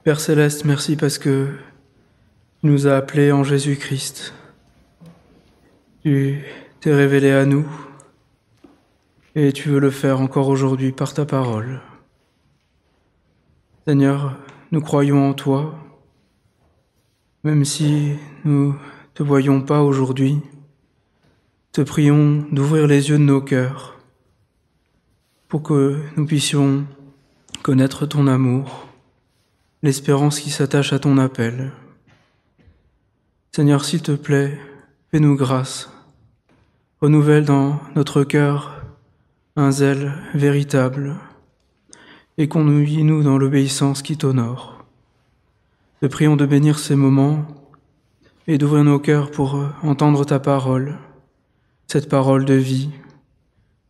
Père Céleste, merci parce que tu nous as appelés en Jésus-Christ. Tu t'es révélé à nous et tu veux le faire encore aujourd'hui par ta parole. Seigneur, nous croyons en toi, même si nous ne te voyons pas aujourd'hui. Te prions d'ouvrir les yeux de nos cœurs pour que nous puissions connaître ton amour, l'espérance qui s'attache à ton appel. Seigneur, s'il te plaît, fais-nous grâce. Renouvelle dans notre cœur un zèle véritable et conduis-nous dans l'obéissance qui t'honore. Te prions de bénir ces moments et d'ouvrir nos cœurs pour entendre ta parole, cette parole de vie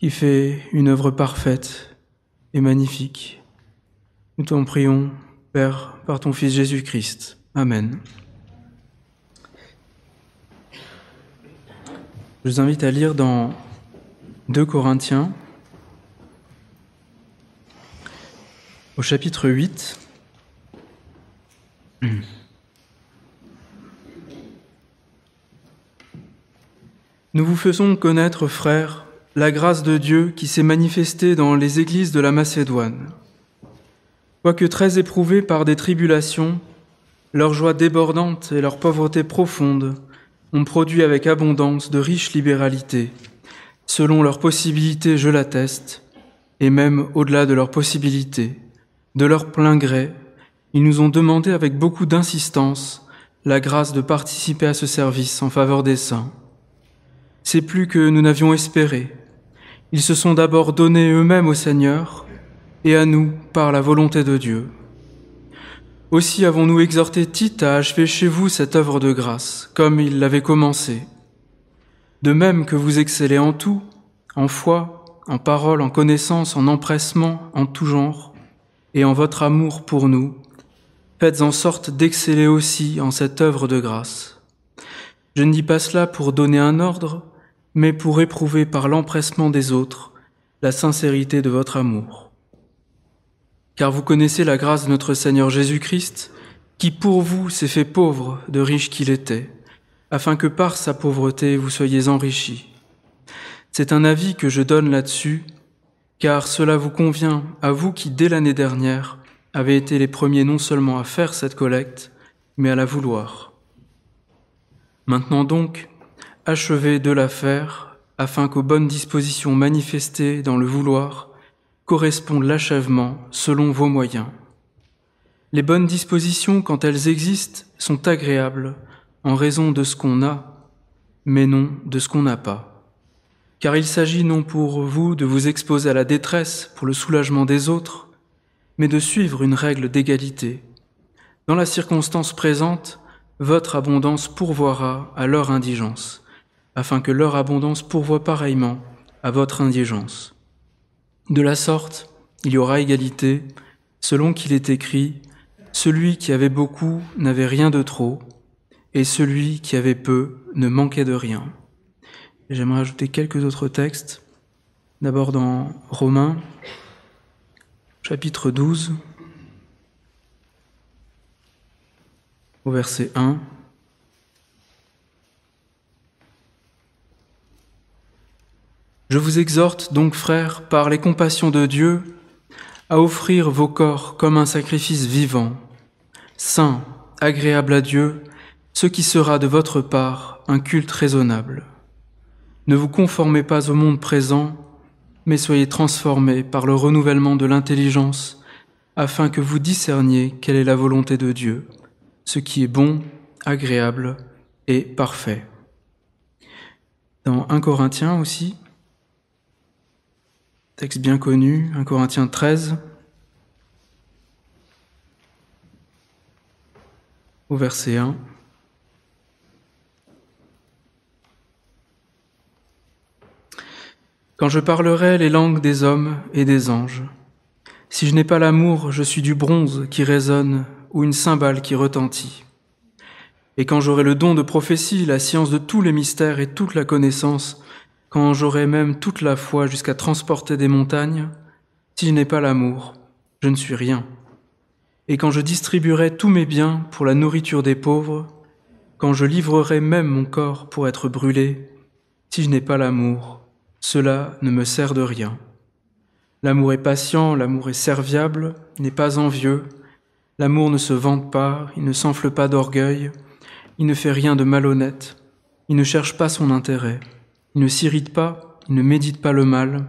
qui fait une œuvre parfaite et magnifique. Nous t'en prions, Père, par ton Fils Jésus-Christ. Amen. Je vous invite à lire dans 2 Corinthiens, au chapitre 8. Nous vous faisons connaître, frères, la grâce de Dieu qui s'est manifestée dans les églises de la Macédoine. Quoique très éprouvés par des tribulations, leur joie débordante et leur pauvreté profonde ont produit avec abondance de riches libéralités. Selon leurs possibilités, je l'atteste, et même au-delà de leurs possibilités, de leur plein gré, ils nous ont demandé avec beaucoup d'insistance la grâce de participer à ce service en faveur des saints. C'est plus que nous n'avions espéré. Ils se sont d'abord donnés eux-mêmes au Seigneur et à nous par la volonté de Dieu. Aussi avons-nous exhorté Tite à achever chez vous cette œuvre de grâce, comme il l'avait commencée. De même que vous excellez en tout, en foi, en parole, en connaissance, en empressement, en tout genre, et en votre amour pour nous, faites en sorte d'exceller aussi en cette œuvre de grâce. Je ne dis pas cela pour donner un ordre, mais pour éprouver par l'empressement des autres la sincérité de votre amour. Car vous connaissez la grâce de notre Seigneur Jésus-Christ, qui pour vous s'est fait pauvre de riche qu'il était, afin que par sa pauvreté vous soyez enrichis. C'est un avis que je donne là-dessus, car cela vous convient à vous qui, dès l'année dernière, avez été les premiers non seulement à faire cette collecte, mais à la vouloir. Maintenant donc, achevez de la faire, afin qu'aux bonnes dispositions manifestées dans le vouloir corresponde l'achèvement selon vos moyens. Les bonnes dispositions, quand elles existent, sont agréables en raison de ce qu'on a, mais non de ce qu'on n'a pas. Car il s'agit non pour vous de vous exposer à la détresse pour le soulagement des autres, mais de suivre une règle d'égalité. Dans la circonstance présente, votre abondance pourvoira à leur indigence, afin que leur abondance pourvoie pareillement à votre indigence. De la sorte, il y aura égalité, selon qu'il est écrit « Celui qui avait beaucoup n'avait rien de trop, et celui qui avait peu ne manquait de rien. » J'aimerais ajouter quelques autres textes. D'abord dans Romains, chapitre 12, au verset 1. Je vous exhorte donc, frères, par les compassions de Dieu, à offrir vos corps comme un sacrifice vivant, saint, agréable à Dieu, ce qui sera de votre part un culte raisonnable. Ne vous conformez pas au monde présent, mais soyez transformés par le renouvellement de l'intelligence, afin que vous discerniez quelle est la volonté de Dieu, ce qui est bon, agréable et parfait. Dans 1 Corinthiens aussi, texte bien connu, 1 Corinthiens 13, au verset 1. Quand je parlerai les langues des hommes et des anges, si je n'ai pas l'amour, je suis du bronze qui résonne ou une cymbale qui retentit. Et quand j'aurai le don de prophétie, la science de tous les mystères et toute la connaissance, quand j'aurai même toute la foi jusqu'à transporter des montagnes, si je n'ai pas l'amour, je ne suis rien. et quand je distribuerai tous mes biens pour la nourriture des pauvres, quand je livrerai même mon corps pour être brûlé, si je n'ai pas l'amour, cela ne me sert de rien. L'amour est patient, l'amour est serviable, n'est pas envieux, l'amour ne se vante pas, il ne s'enfle pas d'orgueil, il ne fait rien de malhonnête, il ne cherche pas son intérêt, il ne s'irrite pas, il ne médite pas le mal,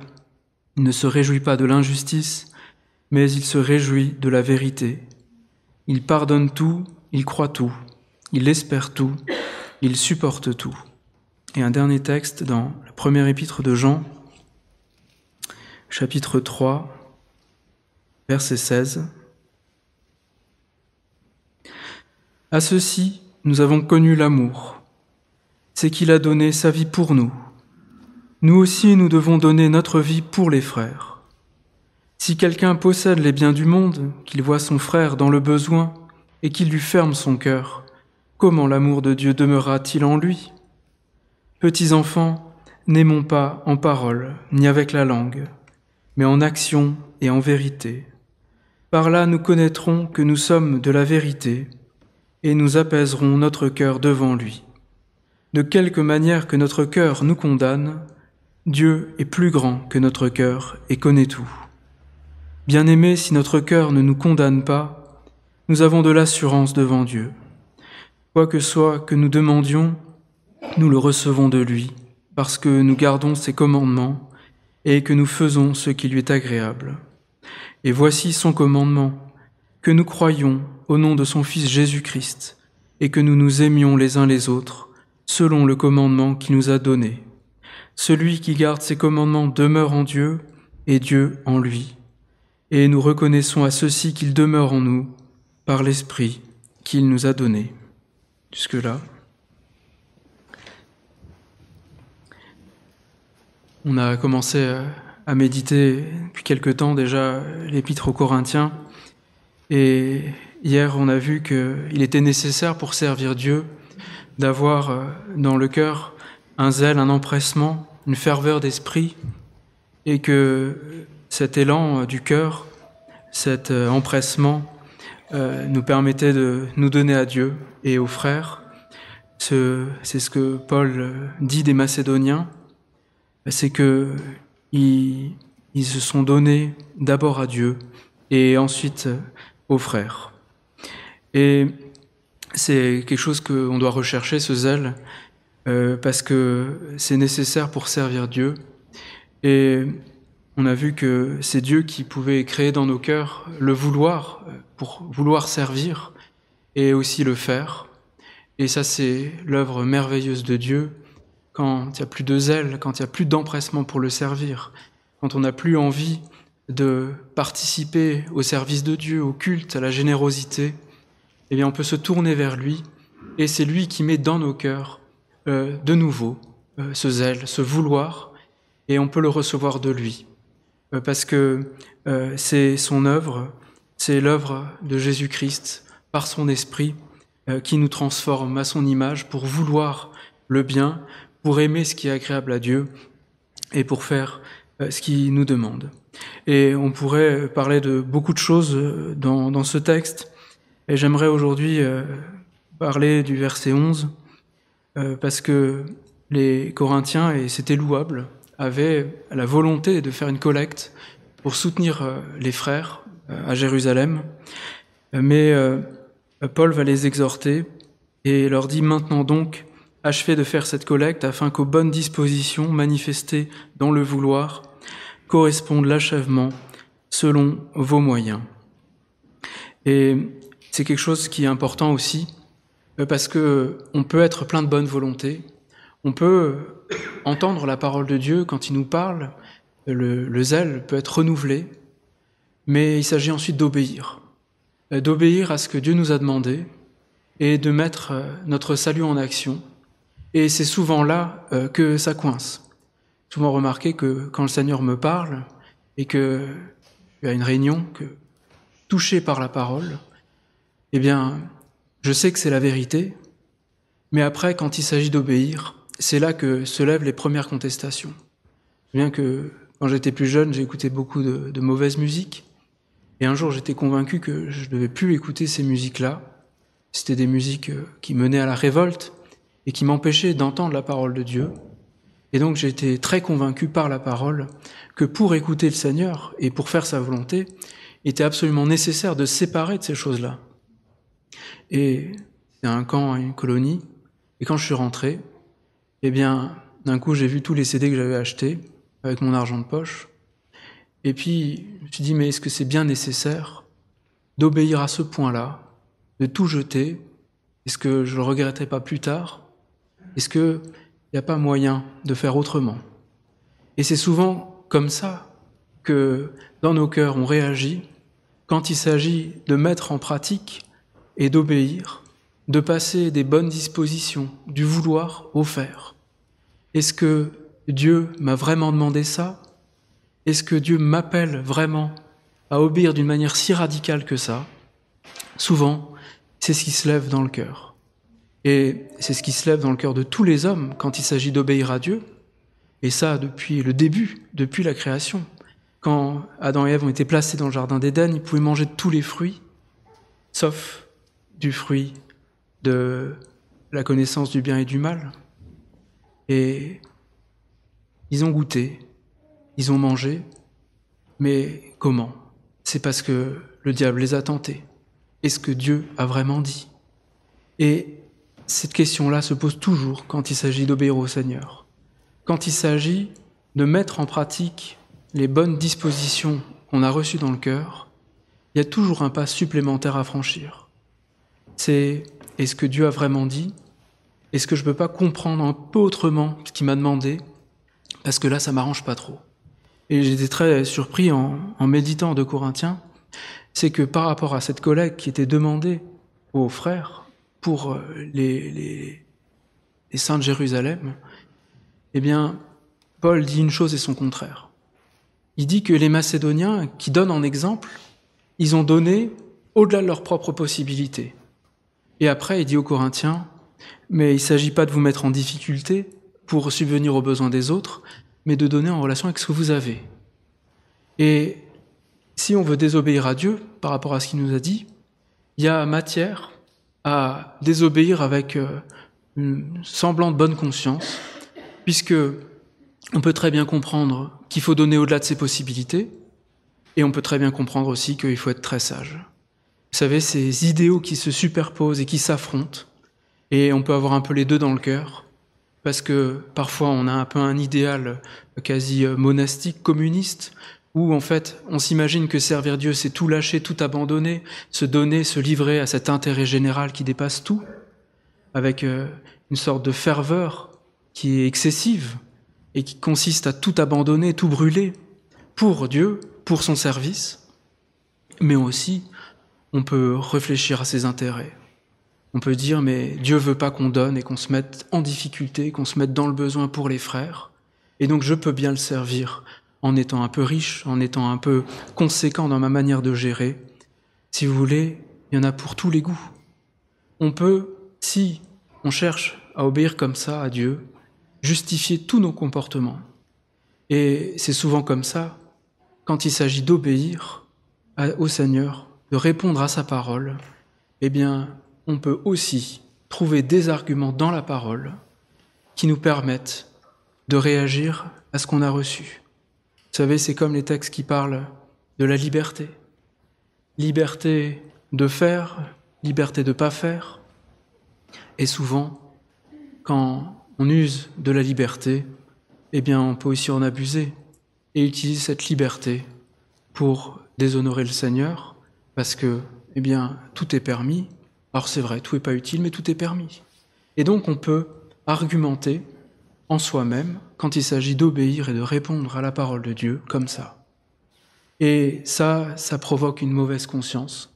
il ne se réjouit pas de l'injustice, mais il se réjouit de la vérité. Il pardonne tout, il croit tout, il espère tout, il supporte tout. Et un dernier texte dans la première épître de Jean, chapitre 3, verset 16. À ceci, nous avons connu l'amour, c'est qu'il a donné sa vie pour nous. Nous aussi, nous devons donner notre vie pour les frères. Si quelqu'un possède les biens du monde, qu'il voit son frère dans le besoin et qu'il lui ferme son cœur, comment l'amour de Dieu demeurera-t-il en lui ? Petits enfants, n'aimons pas en parole ni avec la langue, mais en action et en vérité. Par là, nous connaîtrons que nous sommes de la vérité et nous apaiserons notre cœur devant lui. De quelque manière que notre cœur nous condamne, Dieu est plus grand que notre cœur et connaît tout. Bien-aimés, si notre cœur ne nous condamne pas, nous avons de l'assurance devant Dieu. Quoi que soit que nous demandions, nous le recevons de lui, parce que nous gardons ses commandements et que nous faisons ce qui lui est agréable. Et voici son commandement, que nous croyions au nom de son Fils Jésus-Christ et que nous nous aimions les uns les autres, selon le commandement qu'il nous a donné. Celui qui garde ses commandements demeure en Dieu et Dieu en lui. Et nous reconnaissons à ceci qu'il demeure en nous par l'Esprit qu'il nous a donné. Jusque-là. On a commencé à méditer depuis quelque temps déjà l'Épître aux Corinthiens. Et hier, on a vu qu'il était nécessaire pour servir Dieu d'avoir dans le cœur un zèle, un empressement, une ferveur d'esprit, et que cet élan du cœur, cet empressement nous permettait de nous donner à Dieu et aux frères. C'est ce que Paul dit des Macédoniens, c'est que ils se sont donnés d'abord à Dieu et ensuite aux frères. Et c'est quelque chose qu'on doit rechercher, ce zèle, parce que c'est nécessaire pour servir Dieu. Et on a vu que c'est Dieu qui pouvait créer dans nos cœurs le vouloir, pour vouloir servir, et aussi le faire. Et ça, c'est l'œuvre merveilleuse de Dieu, quand il n'y a plus de zèle, quand il n'y a plus d'empressement pour le servir, quand on n'a plus envie de participer au service de Dieu, au culte, à la générosité, eh bien on peut se tourner vers lui, et c'est lui qui met dans nos cœurs de nouveau ce zèle, ce vouloir, et on peut le recevoir de lui, parce que c'est son œuvre, c'est l'œuvre de Jésus-Christ, par son esprit, qui nous transforme à son image pour vouloir le bien, pour aimer ce qui est agréable à Dieu, et pour faire ce qu'il nous demande. Et on pourrait parler de beaucoup de choses dans ce texte, et j'aimerais aujourd'hui parler du verset 11, parce que les Corinthiens, et c'était louable, avaient la volonté de faire une collecte pour soutenir les frères à Jérusalem, mais Paul va les exhorter et leur dit « Maintenant donc, achevez de faire cette collecte afin qu'aux bonnes dispositions manifestées dans le vouloir corresponde l'achèvement selon vos moyens. » Et c'est quelque chose qui est important aussi, parce que on peut être plein de bonne volonté, on peut entendre la parole de Dieu quand il nous parle, le zèle peut être renouvelé, mais il s'agit ensuite d'obéir à ce que Dieu nous a demandé et de mettre notre salut en action. Et c'est souvent là que ça coince. Souvent remarqué que quand le Seigneur me parle et que je suis à une réunion, que touché par la parole, eh bien, je sais que c'est la vérité, mais après, quand il s'agit d'obéir, c'est là que se lèvent les premières contestations. Je me souviens que quand j'étais plus jeune, j'ai écouté beaucoup de mauvaise musique, Et un jour, j'étais convaincu que je ne devais plus écouter ces musiques-là. C'était des musiques qui menaient à la révolte et qui m'empêchaient d'entendre la parole de Dieu. Et donc, j'ai été très convaincu par la parole que pour écouter le Seigneur et pour faire sa volonté, il était absolument nécessaire de se séparer de ces choses-là. Et c'est un camp, une colonie. Et quand je suis rentré, eh bien, d'un coup, j'ai vu tous les CD que j'avais achetés avec mon argent de poche. Et puis, je me suis dit, mais est-ce que c'est bien nécessaire d'obéir à ce point-là, de tout jeter? Est-ce que je ne le regretterai pas plus tard? Est-ce qu'il n'y a pas moyen de faire autrement? Et c'est souvent comme ça que, dans nos cœurs, on réagit quand il s'agit de mettre en pratique et d'obéir, de passer des bonnes dispositions, du vouloir au faire. Est-ce que Dieu m'a vraiment demandé ça? Est-ce que Dieu m'appelle vraiment à obéir d'une manière si radicale que ça? Souvent, c'est ce qui se lève dans le cœur. Et c'est ce qui se lève dans le cœur de tous les hommes quand il s'agit d'obéir à Dieu. Et ça, depuis le début, depuis la création. Quand Adam et Ève ont été placés dans le jardin d'Éden, ils pouvaient manger de tous les fruits, sauf du fruit de la connaissance du bien et du mal. Et ils ont goûté, ils ont mangé, mais comment? C'est parce que le diable les a tentés. Est-ce que Dieu a vraiment dit? Et cette question-là se pose toujours quand il s'agit d'obéir au Seigneur. Quand il s'agit de mettre en pratique les bonnes dispositions qu'on a reçues dans le cœur, il y a toujours un pas supplémentaire à franchir. C'est, est-ce que Dieu a vraiment dit? Est-ce que je ne peux pas comprendre un peu autrement ce qu'il m'a demandé? Parce que là, ça ne m'arrange pas trop. Et j'étais très surpris en méditant de Corinthiens, c'est que par rapport à cette collecte qui était demandée aux frères pour les saints de Jérusalem, eh bien, Paul dit une chose et son contraire. Il dit que les Macédoniens, qui donnent en exemple, ils ont donné au-delà de leurs propres possibilités. Et après, il dit aux Corinthiens, mais il ne s'agit pas de vous mettre en difficulté pour subvenir aux besoins des autres, mais de donner en relation avec ce que vous avez. Et si on veut désobéir à Dieu par rapport à ce qu'il nous a dit, il y a matière à désobéir avec une semblant de bonne conscience, puisque on peut très bien comprendre qu'il faut donner au-delà de ses possibilités, et on peut très bien comprendre aussi qu'il faut être très sage. Vous savez, ces idéaux qui se superposent et qui s'affrontent, et on peut avoir un peu les deux dans le cœur, parce que parfois on a un peu un idéal quasi monastique, communiste, où en fait on s'imagine que servir Dieu c'est tout lâcher, tout abandonner, se donner, se livrer à cet intérêt général qui dépasse tout, avec une sorte de ferveur qui est excessive et qui consiste à tout abandonner, tout brûler pour Dieu, pour son service. Mais aussi, on peut réfléchir à ses intérêts. On peut dire, mais Dieu veut pas qu'on donne et qu'on se mette en difficulté, qu'on se mette dans le besoin pour les frères. Et donc je peux bien le servir en étant un peu riche, en étant un peu conséquent dans ma manière de gérer. Si vous voulez, il y en a pour tous les goûts. On peut, si on cherche à obéir comme ça à Dieu, justifier tous nos comportements. Et c'est souvent comme ça, quand il s'agit d'obéir au Seigneur, de répondre à sa parole, eh bien, on peut aussi trouver des arguments dans la parole qui nous permettent de réagir à ce qu'on a reçu. Vous savez, c'est comme les textes qui parlent de la liberté. Liberté de faire, liberté de ne pas faire. Et souvent, quand on use de la liberté, eh bien, on peut aussi en abuser et utiliser cette liberté pour déshonorer le Seigneur, parce que, eh bien, tout est permis. Alors c'est vrai, tout n'est pas utile, mais tout est permis. Et donc on peut argumenter en soi-même quand il s'agit d'obéir et de répondre à la parole de Dieu comme ça. Et ça provoque une mauvaise conscience,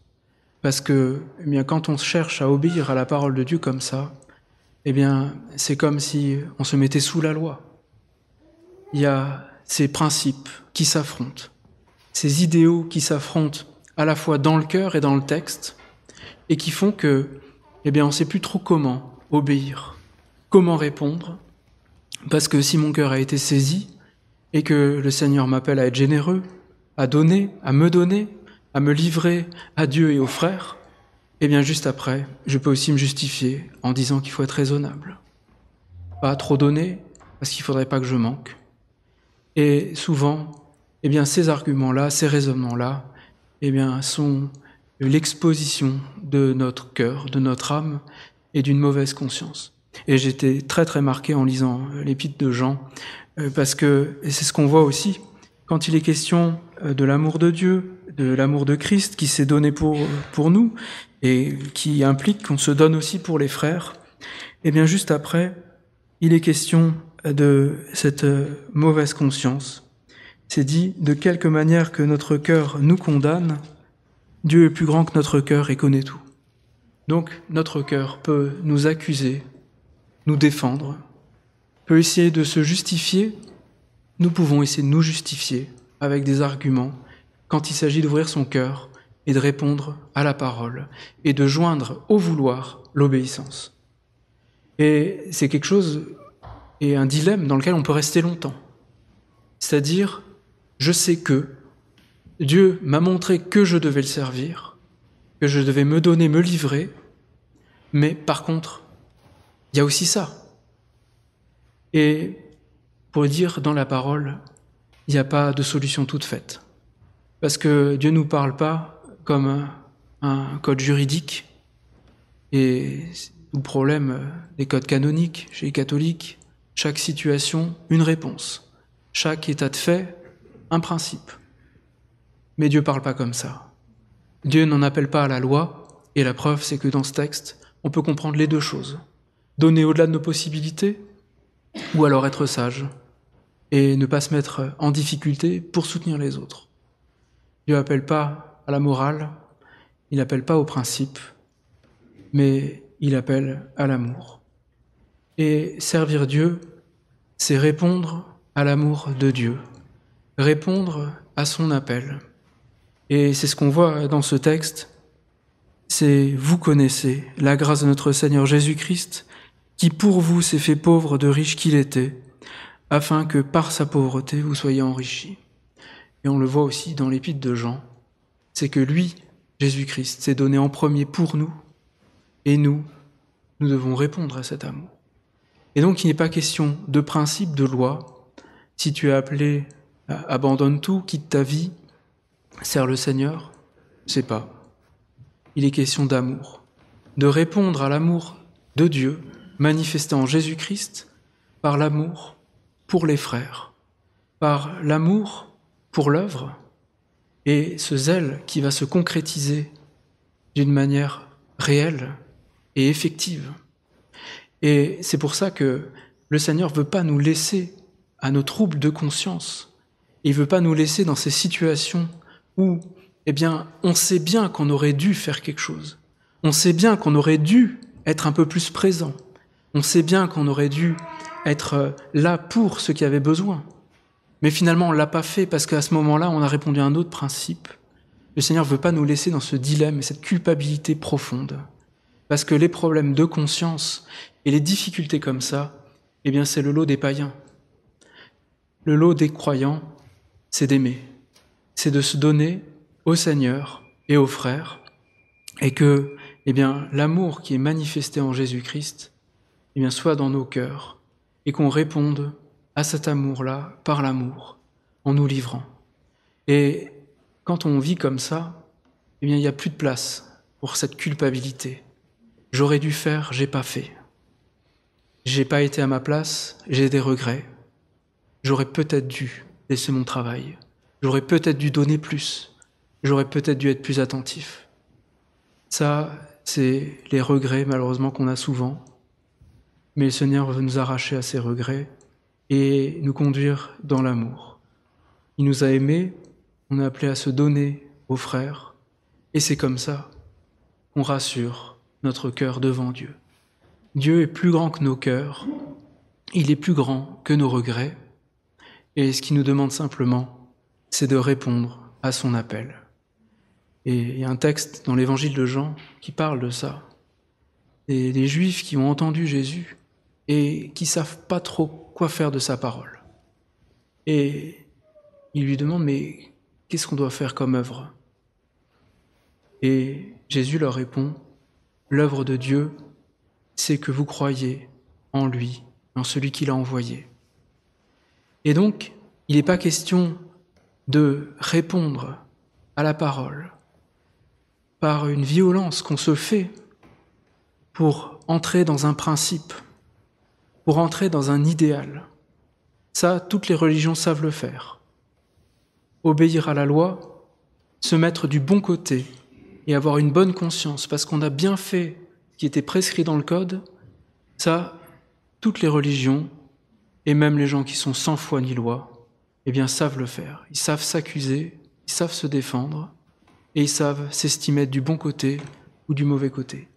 parce que eh bien, quand on cherche à obéir à la parole de Dieu comme ça, eh bien, c'est comme si on se mettait sous la loi. Il y a ces principes qui s'affrontent, ces idéaux qui s'affrontent à la fois dans le cœur et dans le texte, et qui font que, eh bien, on ne sait plus trop comment obéir, comment répondre, parce que si mon cœur a été saisi, et que le Seigneur m'appelle à être généreux, à donner, à me donner, à me livrer à Dieu et aux frères, et bien juste après, je peux aussi me justifier en disant qu'il faut être raisonnable. Pas trop donner, parce qu'il ne faudrait pas que je manque. Et souvent, eh bien, ces arguments-là, ces raisonnements-là, eh bien, sont l'exposition de notre cœur, de notre âme et d'une mauvaise conscience. Et j'étais très très marqué en lisant l'épître de Jean, parce que, et c'est ce qu'on voit aussi, quand il est question de l'amour de Dieu, de l'amour de Christ qui s'est donné pour nous, et qui implique qu'on se donne aussi pour les frères, et bien juste après, il est question de cette mauvaise conscience. C'est dit, de quelque manière que notre cœur nous condamne, Dieu est plus grand que notre cœur et connaît tout. Donc notre cœur peut nous accuser, nous défendre, peut essayer de se justifier. Nous pouvons essayer de nous justifier avec des arguments quand il s'agit d'ouvrir son cœur et de répondre à la parole et de joindre au vouloir l'obéissance. Et c'est quelque chose et un dilemme dans lequel on peut rester longtemps. C'est-à-dire, je sais que Dieu m'a montré que je devais le servir, que je devais me donner, me livrer, mais par contre, il y a aussi ça. Et pour dire dans la parole, il n'y a pas de solution toute faite. Parce que Dieu ne nous parle pas comme un code juridique, et tout le problème des codes canoniques chez les catholiques, chaque situation, une réponse. Chaque état de fait, un principe. Mais Dieu ne parle pas comme ça. Dieu n'en appelle pas à la loi, et la preuve, c'est que dans ce texte, on peut comprendre les deux choses. Donner au-delà de nos possibilités, ou alors être sage, et ne pas se mettre en difficulté pour soutenir les autres. Dieu n'appelle pas à la morale, il n'appelle pas au principe, mais il appelle à l'amour. Et servir Dieu, c'est répondre à l'amour de Dieu, répondre à son appel. Et c'est ce qu'on voit dans ce texte, c'est « Vous connaissez la grâce de notre Seigneur Jésus-Christ, qui pour vous s'est fait pauvre de riche qu'il était, afin que par sa pauvreté vous soyez enrichis. » Et on le voit aussi dans l'épître de Jean, c'est que lui, Jésus-Christ, s'est donné en premier pour nous, et nous devons répondre à cet amour. Et donc il n'est pas question de principe, de loi. Si tu es appelé à abandonne tout, quitte ta vie, sers le Seigneur, c'est pas. Il est question d'amour, de répondre à l'amour de Dieu, manifesté en Jésus-Christ, par l'amour pour les frères, par l'amour pour l'œuvre, et ce zèle qui va se concrétiser d'une manière réelle et effective. Et c'est pour ça que le Seigneur ne veut pas nous laisser à nos troubles de conscience. Il ne veut pas nous laisser dans ces situations où, eh bien, on sait bien qu'on aurait dû faire quelque chose. On sait bien qu'on aurait dû être un peu plus présent. On sait bien qu'on aurait dû être là pour ceux qui avaient besoin. Mais finalement, on ne l'a pas fait parce qu'à ce moment-là, on a répondu à un autre principe. Le Seigneur ne veut pas nous laisser dans ce dilemme et cette culpabilité profonde. Parce que les problèmes de conscience et les difficultés comme ça, eh bien, c'est le lot des païens. Le lot des croyants, c'est d'aimer. C'est de se donner au Seigneur et aux frères. Et que, eh bien, l'amour qui est manifesté en Jésus-Christ, eh bien, soit dans nos cœurs. Et qu'on réponde à cet amour-là par l'amour, en nous livrant. Et quand on vit comme ça, eh bien, il n'y a plus de place pour cette culpabilité. J'aurais dû faire, j'ai pas fait. J'ai pas été à ma place, j'ai des regrets. J'aurais peut-être dû laisser mon travail. J'aurais peut-être dû donner plus. J'aurais peut-être dû être plus attentif. Ça, c'est les regrets, malheureusement, qu'on a souvent. Mais le Seigneur veut nous arracher à ces regrets et nous conduire dans l'amour. Il nous a aimés, on est appelé à se donner aux frères, et c'est comme ça qu'on rassure notre cœur devant Dieu. Dieu est plus grand que nos cœurs, il est plus grand que nos regrets, et ce qu'il nous demande simplement, c'est de répondre à son appel. Et il y a un texte dans l'évangile de Jean qui parle de ça. Et des Juifs qui ont entendu Jésus et qui savent pas trop quoi faire de sa parole. Et ils lui demandent, mais qu'est-ce qu'on doit faire comme œuvre ? Et Jésus leur répond, « L'œuvre de Dieu, c'est que vous croyez en lui, en celui qui l'a envoyé. » Et donc, il n'est pas question de répondre à la parole par une violence qu'on se fait pour entrer dans un principe, pour entrer dans un idéal. Ça, toutes les religions savent le faire. Obéir à la loi, se mettre du bon côté et avoir une bonne conscience parce qu'on a bien fait ce qui était prescrit dans le code, ça, toutes les religions, et même les gens qui sont sans foi ni loi, eh bien, savent le faire. Ils savent s'accuser, ils savent se défendre, et ils savent s'estimer du bon côté ou du mauvais côté.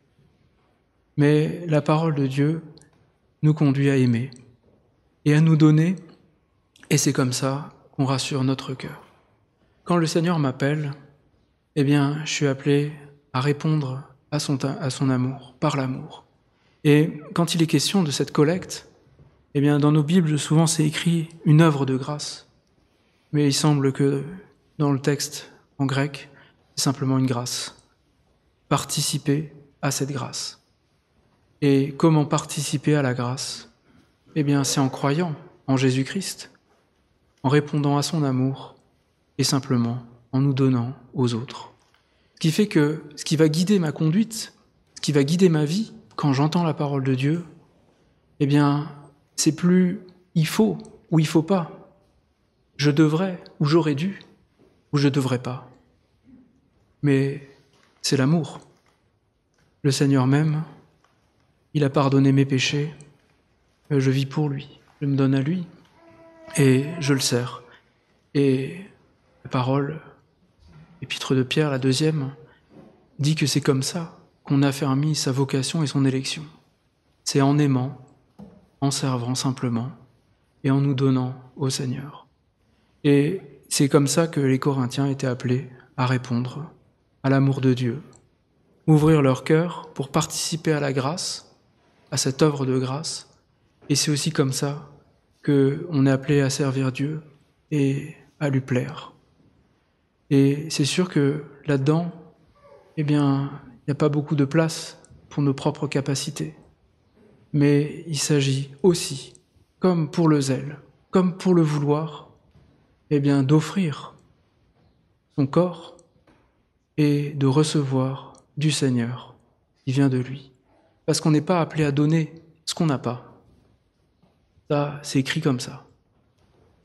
Mais la parole de Dieu nous conduit à aimer et à nous donner, et c'est comme ça qu'on rassure notre cœur. Quand le Seigneur m'appelle, eh bien, je suis appelé à répondre à son amour, par l'amour. Et quand il est question de cette collecte, eh bien, dans nos Bibles, souvent c'est écrit une œuvre de grâce. Mais il semble que dans le texte en grec, c'est simplement une grâce. Participer à cette grâce. Et comment participer à la grâce ? Eh bien, c'est en croyant en Jésus-Christ, en répondant à son amour et simplement en nous donnant aux autres. Ce qui fait que ce qui va guider ma conduite, ce qui va guider ma vie quand j'entends la parole de Dieu, eh bien, c'est plus il faut ou il faut pas, je devrais ou j'aurais dû ou je devrais pas. Mais c'est l'amour. Le Seigneur m'aime, il a pardonné mes péchés, je vis pour lui, je me donne à lui et je le sers. Et la parole, Épître de Pierre, la 2e, dit que c'est comme ça qu'on affermit sa vocation et son élection. C'est en aimant, en servant simplement et en nous donnant au Seigneur. Et c'est comme ça que les Corinthiens étaient appelés à répondre à l'amour de Dieu, ouvrir leur cœur pour participer à la grâce, à cette œuvre de grâce. Et c'est aussi comme ça qu'on est appelé à servir Dieu et à lui plaire. Et c'est sûr que là-dedans, eh bien, il n'y a pas beaucoup de place pour nos propres capacités. Mais il s'agit aussi, comme pour le zèle, comme pour le vouloir, eh bien, d'offrir son corps et de recevoir du Seigneur qui vient de lui. Parce qu'on n'est pas appelé à donner ce qu'on n'a pas. Ça, c'est écrit comme ça.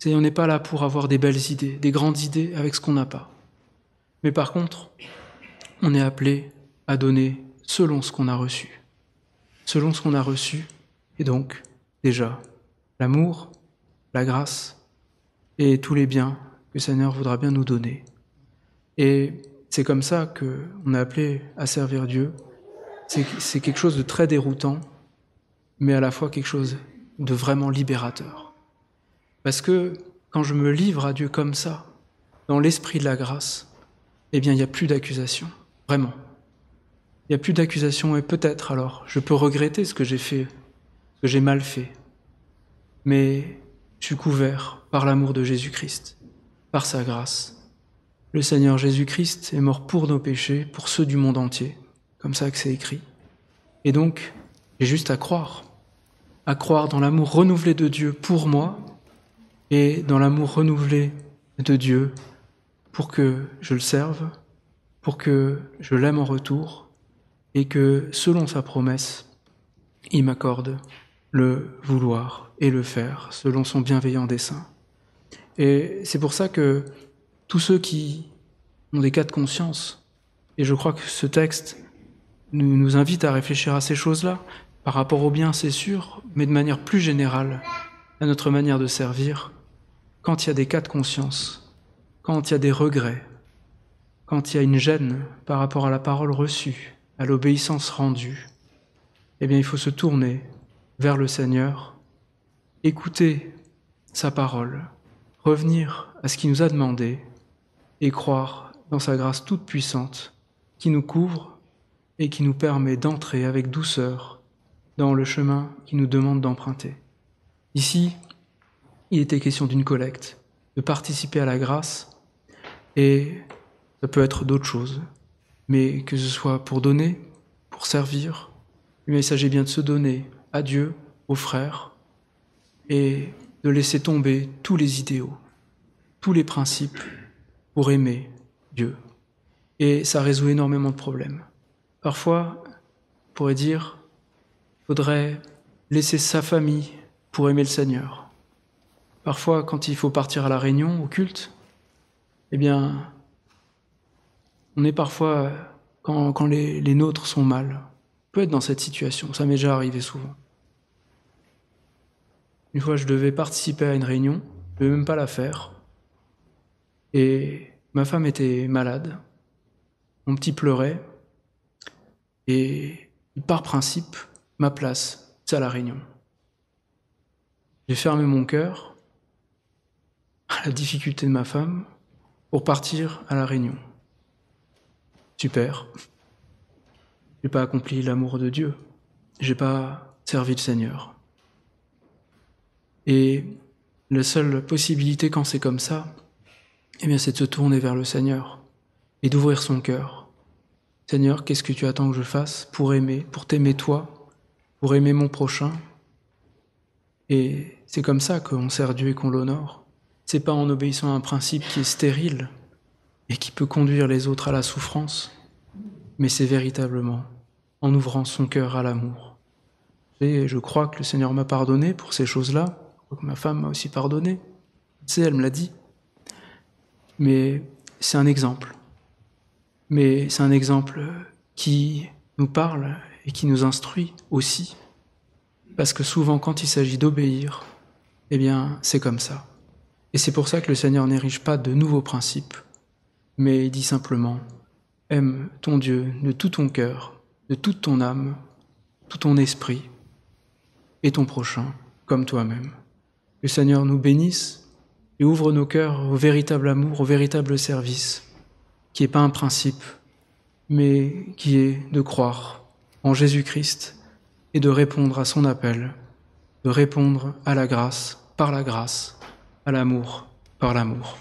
On n'est pas là pour avoir des belles idées, des grandes idées avec ce qu'on n'a pas. Mais par contre, on est appelé à donner selon ce qu'on a reçu. Selon ce qu'on a reçu, et donc, déjà, l'amour, la grâce et tous les biens que le Seigneur voudra bien nous donner. Et c'est comme ça qu'on est appelé à servir Dieu. C'est quelque chose de très déroutant, mais à la fois quelque chose de vraiment libérateur. Parce que quand je me livre à Dieu comme ça, dans l'esprit de la grâce, eh bien, il n'y a plus d'accusation, vraiment. Il n'y a plus d'accusation et peut-être alors, je peux regretter ce que j'ai fait, ce que j'ai mal fait. Mais je suis couvert par l'amour de Jésus-Christ, par sa grâce. Le Seigneur Jésus-Christ est mort pour nos péchés, pour ceux du monde entier, comme ça que c'est écrit. Et donc, j'ai juste à croire dans l'amour renouvelé de Dieu pour moi et dans l'amour renouvelé de Dieu pour que je le serve, pour que je l'aime en retour et que, selon sa promesse, il m'accorde le vouloir et le faire selon son bienveillant dessein. Et c'est pour ça que tous ceux qui ont des cas de conscience, et je crois que ce texte nous invite à réfléchir à ces choses-là, par rapport au bien, c'est sûr, mais de manière plus générale, à notre manière de servir, quand il y a des cas de conscience, quand il y a des regrets, quand il y a une gêne par rapport à la parole reçue, à l'obéissance rendue, eh bien il faut se tourner vers le Seigneur, écouter sa parole, revenir à ce qu'il nous a demandé et croire dans sa grâce toute puissante qui nous couvre et qui nous permet d'entrer avec douceur dans le chemin qu'il nous demande d'emprunter. Ici, il était question d'une collecte, de participer à la grâce, et ça peut être d'autres choses. mais que ce soit pour donner, pour servir, mais il s'agit bien de se donner à Dieu, aux frères, et de laisser tomber tous les idéaux, tous les principes pour aimer Dieu. Et ça résout énormément de problèmes. Parfois, on pourrait dire, il faudrait laisser sa famille pour aimer le Seigneur. Parfois, quand il faut partir à la réunion, au culte, eh bien, on est parfois, quand les nôtres sont mal, on peut être dans cette situation, ça m'est déjà arrivé souvent. Une fois, je devais participer à une réunion, je ne devais même pas la faire, et ma femme était malade, mon petit pleurait, et par principe, ma place, c'est à la réunion. J'ai fermé mon cœur à la difficulté de ma femme pour partir à la réunion. Super. J'ai pas accompli l'amour de Dieu. J'ai pas servi le Seigneur. Et la seule possibilité quand c'est comme ça, eh bien, c'est de se tourner vers le Seigneur et d'ouvrir son cœur. Seigneur, qu'est-ce que tu attends que je fasse pour aimer, pour t'aimer toi, pour aimer mon prochain? Et c'est comme ça qu'on sert Dieu et qu'on l'honore. C'est pas en obéissant à un principe qui est stérile et qui peut conduire les autres à la souffrance, mais c'est véritablement en ouvrant son cœur à l'amour. Et je crois que le Seigneur m'a pardonné pour ces choses-là, je crois que ma femme m'a aussi pardonné. Tu sais, elle me l'a dit. Mais c'est un exemple. Mais c'est un exemple qui nous parle et qui nous instruit aussi. Parce que souvent, quand il s'agit d'obéir, eh bien, c'est comme ça. Et c'est pour ça que le Seigneur n'érige pas de nouveaux principes, mais il dit simplement « Aime ton Dieu de tout ton cœur, de toute ton âme, tout ton esprit, et ton prochain comme toi-même. » Le Seigneur nous bénisse et ouvre nos cœurs au véritable amour, au véritable service, qui n'est pas un principe, mais qui est de croire en Jésus-Christ et de répondre à son appel, de répondre à la grâce par la grâce, à l'amour par l'amour.